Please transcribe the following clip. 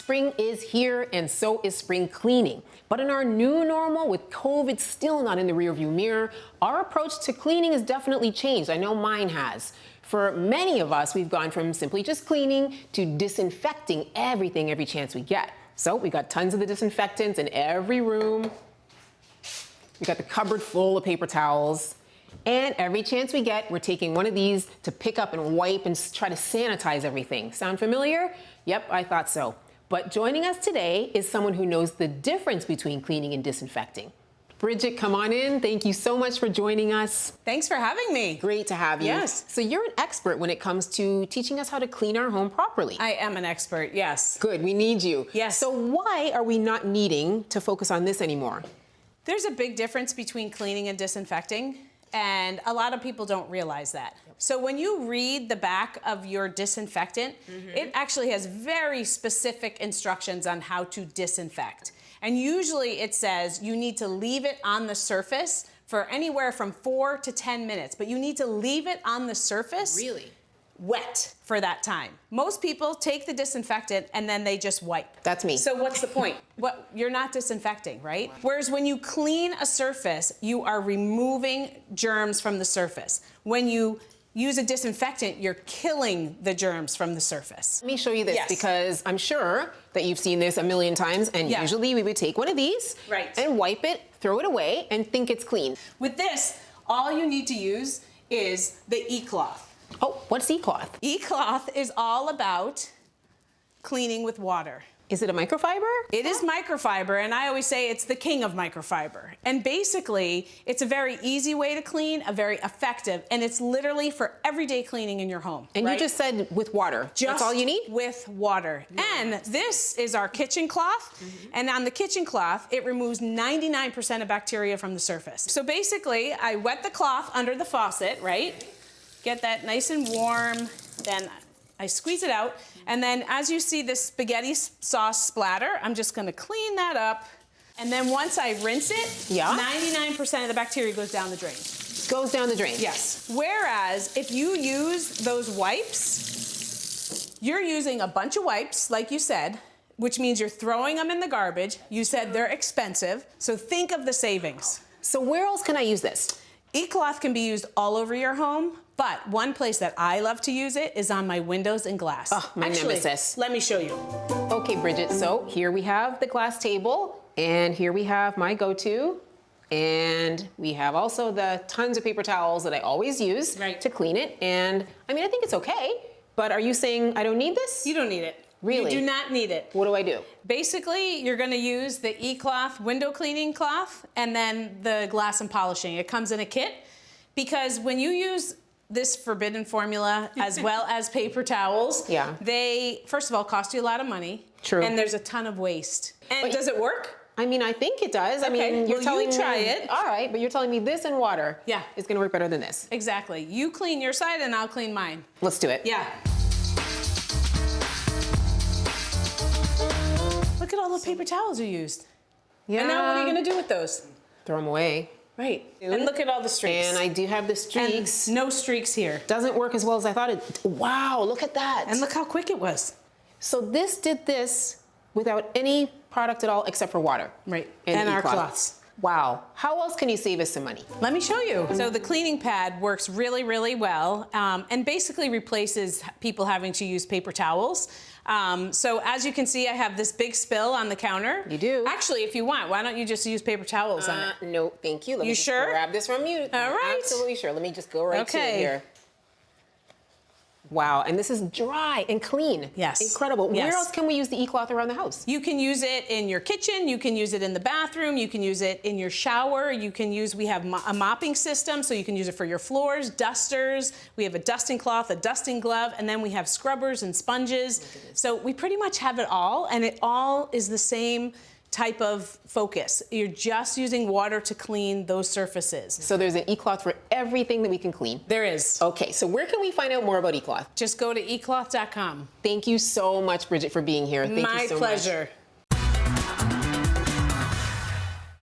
Spring is here and so is spring cleaning. But in our new normal, with COVID still not in the rearview mirror, our approach to cleaning has definitely changed. I know mine has. For many of us, we've gone from simply just cleaning to disinfecting everything every chance we get. So we got tons of the disinfectants in every room. We got the cupboard full of paper towels. And every chance we get, we're taking one of these to pick up and wipe and try to sanitize everything. Sound familiar? Yep, I thought so. But joining us today is someone who knows the difference between cleaning and disinfecting. Brigitte, come on in. Thank you so much for joining us. Thanks for having me. Great to have you. Yes. So you're an expert when it comes to teaching us how to clean our home properly. I am an expert, yes. Good, we need you. Yes. So why are we not needing to focus on this anymore? There's a big difference between cleaning and disinfecting, and a lot of people don't realize that. So when you read the back of your disinfectant, it actually has very specific instructions on how to disinfect. And usually it says you need to leave it on the surface for anywhere from 4 to 10 minutes, but you need to leave it on the surface wet for that time. Most people take the disinfectant and then they just wipe. That's me. So what's the point? You're not disinfecting, right? Whereas when you clean a surface, you are removing germs from the surface. When you use a disinfectant, you're killing the germs from the surface. Let me show you this because I'm sure that you've seen this a million times, and usually we would take one of these and wipe it, throw it away, and think it's clean. With this, all you need to use is the e-cloth. Oh, what's e-cloth? E-cloth is all about cleaning with water. Is it a microfiber? It is microfiber, and I always say it's the king of microfiber. And basically, it's a very easy way to clean, a very effective, and it's literally for everyday cleaning in your home. And you just said with water. That's all you need? With water. And this is our kitchen cloth, and on the kitchen cloth, it removes 99% of bacteria from the surface. So basically, I wet the cloth under the faucet, right? Get that nice and warm, then I squeeze it out, and then as you see this spaghetti sauce splatter, I'm just gonna clean that up, and then once I rinse it, 99% of the bacteria goes down the drain. Goes down the drain? Yes. Whereas if you use those wipes, you're using a bunch of wipes, like you said, which means you're throwing them in the garbage. You said they're expensive, so think of the savings. So where else can I use this? E-cloth can be used all over your home, but one place that I love to use it is on my windows and glass. Oh, my nemesis. Let me show you. Okay, Brigitte, so here we have the glass table, and here we have my go-to, and we have also the tons of paper towels that I always use to clean it, and I mean, I think it's okay, but are you saying I don't need this? You don't need it. Really? You do not need it. What do I do? Basically, you're gonna use the e-cloth window cleaning cloth and then the glass and polishing. It comes in a kit because when you use this forbidden formula as well as paper towels, they, first of all, cost you a lot of money. True. And there's a ton of waste. And does it work? I mean, I think it does. I mean, you're telling me. Try it. All right, but you're telling me this and water is gonna work better than this. Exactly. You clean your side and I'll clean mine. Let's do it. Yeah. Look at all the paper towels you used. Yeah. And now what are you gonna do with those? Throw them away. Right. And look at all the streaks. And I do have the streaks. And no streaks here. Doesn't work as well as I thought it. Wow, look at that. And look how quick it was. So this did this without any product at all except for water. Right. And our cloths. Wow. How else can you save us some money? Let me show you. So the cleaning pad works really, really well and basically replaces people having to use paper towels. So as you can see, I have this big spill on the counter. You do. Actually, if you want, why don't you just use paper towels on it? No, thank you. Let me just sure? grab this from you. All right. Absolutely sure. Let me just go right to it here. Wow, and this is dry and clean. Yes. Incredible. Yes. Where else can we use the e-cloth around the house? You can use it in your kitchen, you can use it in the bathroom, you can use it in your shower, you can use, we have a mopping system, so you can use it for your floors, dusters, we have a dusting cloth, a dusting glove, and then we have scrubbers and sponges. So we pretty much have it all, and it all is the same type of focus. You're just using water to clean those surfaces. So there's an e-cloth for everything that we can clean? There is. Okay, so where can we find out more about e-cloth? Just go to ecloth.com. Thank you so much, Brigitte, for being here. Thank you so much. My pleasure.